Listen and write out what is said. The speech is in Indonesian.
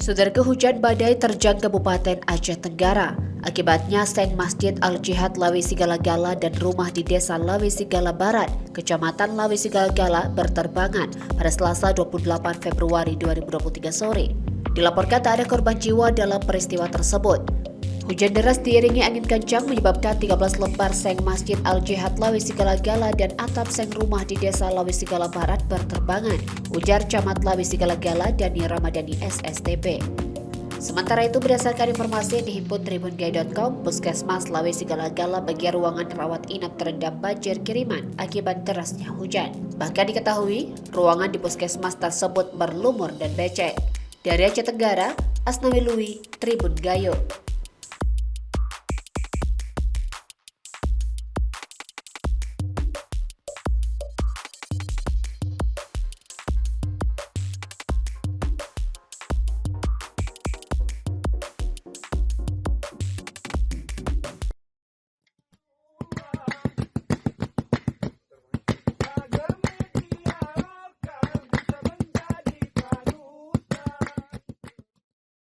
Saudara, hujan badai terjang Kabupaten Aceh Tenggara. Akibatnya seng Masjid Al-Jihad Lawi Sigala-Gala dan rumah di Desa Lawi Sigala Barat, Kecamatan Lawi Sigala-Gala berterbangan pada Selasa 28 Februari 2023 sore. Dilaporkan tak ada korban jiwa dalam peristiwa tersebut. Hujan deras diiringi angin kencang menyebabkan 13 lembar seng Masjid Al-Jihad Lawi Sigala-Gala dan atap seng rumah di Desa Lawi Sigala Barat berterbangan, ujar Camat Lawi Sigala-Gala Dani Ramadhani SSTP. Sementara itu, berdasarkan informasi yang dihimpun tribungay.com, Puskesmas Lawi Sigala-Gala bagian ruangan rawat inap terendam banjir kiriman akibat derasnya hujan. Bahkan diketahui, ruangan di puskesmas tersebut berlumur dan becek. Dari Aceh Tenggara, Asnawi Lui, Tribun Gayo.